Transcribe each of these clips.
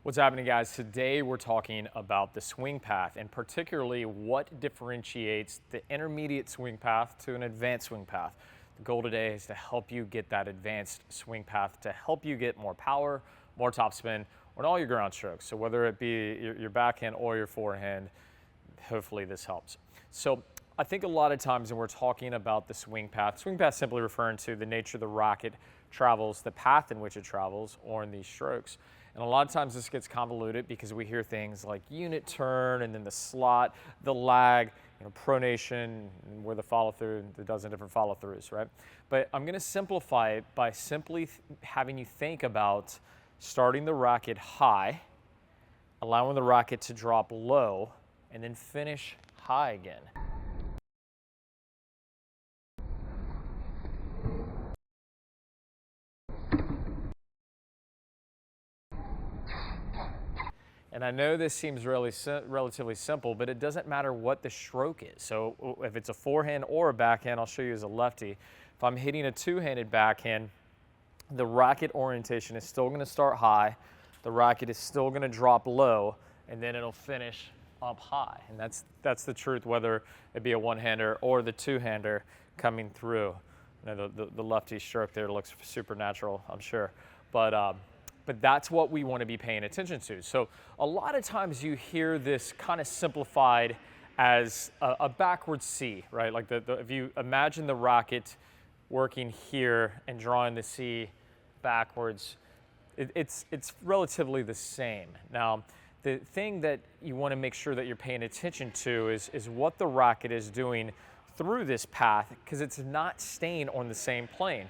What's happening, guys? Today we're talking about the swing path and particularly what differentiates the intermediate swing path to an advanced swing path. The goal today is to help you get that advanced swing path to help you get more power, more topspin on all your ground strokes. So whether it be your backhand or your forehand, hopefully this helps. So I think a lot of times when we're talking about the swing path simply referring to the nature of the racket travels, the path in which it travels, or in these strokes. And a lot of times this gets convoluted because we hear things like unit turn and then the slot, the lag, pronation, and where the follow through, the dozen different follow throughs, right? But I'm going to simplify it by simply having you think about starting the racket high, allowing the racket to drop low, and then finish high again. And I know this seems relatively simple, but it doesn't matter what the stroke is. So if it's a forehand or a backhand, I'll show you as a lefty. If I'm hitting a two-handed backhand, the racket orientation is still going to start high, the racket is still going to drop low, and then it'll finish up high. And that's the truth, whether it be a one-hander or the two-hander coming through. The lefty stroke there looks super natural, I'm sure. But that's what we want to be paying attention to. So a lot of times you hear this kind of simplified as a backward C, right? Like if you imagine the racket working here and drawing the C backwards, it's relatively the same. Now, the thing that you want to make sure that you're paying attention to is what the racket is doing through this path, because it's not staying on the same plane.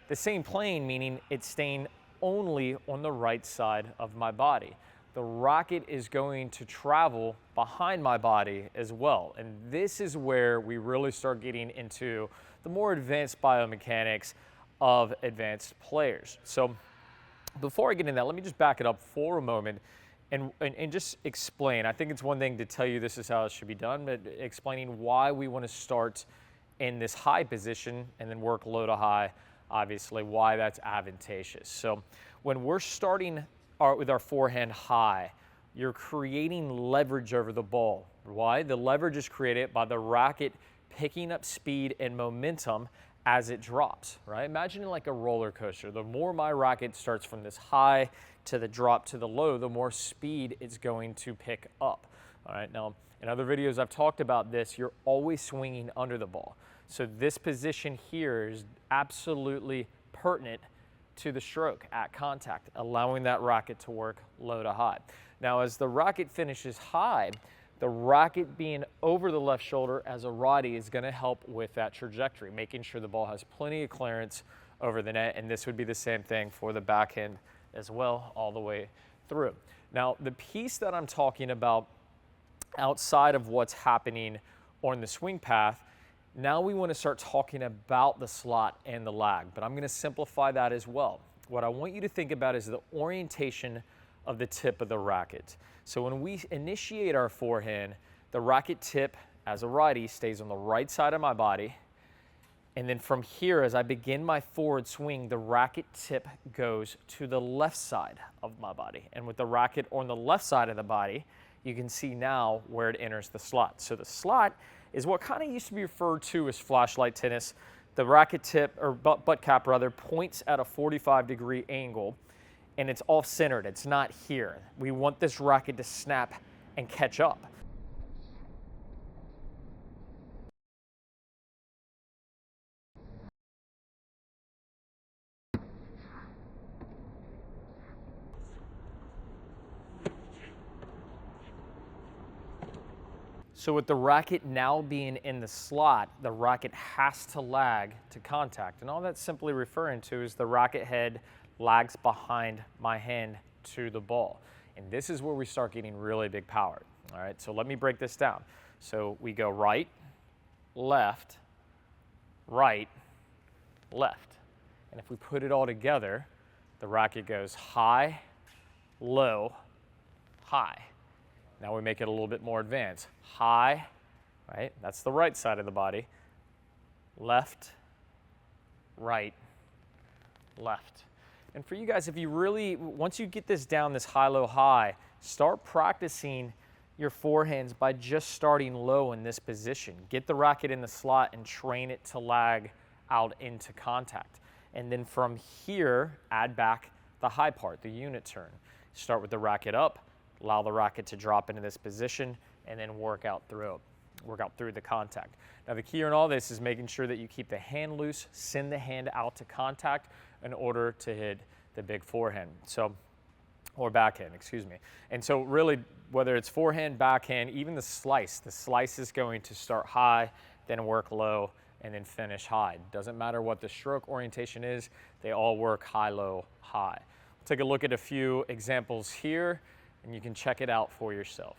The same plane meaning it's staying only on the right side of my body. The racket is going to travel behind my body as well. And this is where we really start getting into the more advanced biomechanics of advanced players. So before I get into that, let me just back it up for a moment and just explain. I think it's one thing to tell you this is how it should be done, but explaining why we want to start in this high position and then work low to high, obviously why that's advantageous. So when we're starting with our forehand high, you're creating leverage over the ball. Why? The leverage is created by the racket picking up speed and momentum as it drops, right? Imagine it like a roller coaster. The more my racket starts from this high to the drop to the low, the more speed it's going to pick up. All right, now in other videos I've talked about this, you're always swinging under the ball. So this position here is absolutely pertinent to the stroke at contact, allowing that racket to work low to high. Now, as the racket finishes high, the racket being over the left shoulder as a righty is going to help with that trajectory, making sure the ball has plenty of clearance over the net, and this would be the same thing for the backhand as well, all the way through. Now, the piece that I'm talking about outside of what's happening on the swing path, now we want to start talking about the slot and the lag, but I'm going to simplify that as well. What I want you to think about is the orientation of the tip of the racket. So when we initiate our forehand, the racket tip as a righty stays on the right side of my body. And then from here, as I begin my forward swing, the racket tip goes to the left side of my body. And with the racket on the left side of the body, you can see now where it enters the slot. So the slot is what kind of used to be referred to as flashlight tennis. The racket tip, or butt cap rather, points at a 45-degree angle, and it's off-centered. It's not here. We want this racket to snap and catch up. So with the racket now being in the slot, the racket has to lag to contact. And all that's simply referring to is the racket head lags behind my hand to the ball. And this is where we start getting really big power. All right, so let me break this down. So we go right, left, right, left. And if we put it all together, the racket goes high, low, high. Now we make it a little bit more advanced. High, right? That's the right side of the body. Left, right, left. And for you guys, if you really, once you get this down, this high-low high, start practicing your forehands by just starting low in this position. Get the racket in the slot and train it to lag out into contact. And then from here, add back the high part, the unit turn. Start with the racket up, allow the racket to drop into this position, and then work out through the contact. Now the key in all this is making sure that you keep the hand loose, send the hand out to contact in order to hit the big forehand. Or backhand, excuse me. And so really, whether it's forehand, backhand, even the slice is going to start high, then work low, and then finish high. Doesn't matter what the stroke orientation is, they all work high, low, high. We'll take a look at a few examples here, and you can check it out for yourself.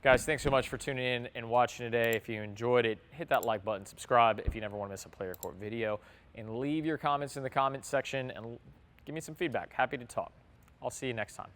Guys, thanks so much for tuning in and watching today. If you enjoyed it, hit that like button, subscribe if you never want to miss a Play Your Court video, and leave your comments in the comments section and give me some feedback. Happy to talk. I'll see you next time.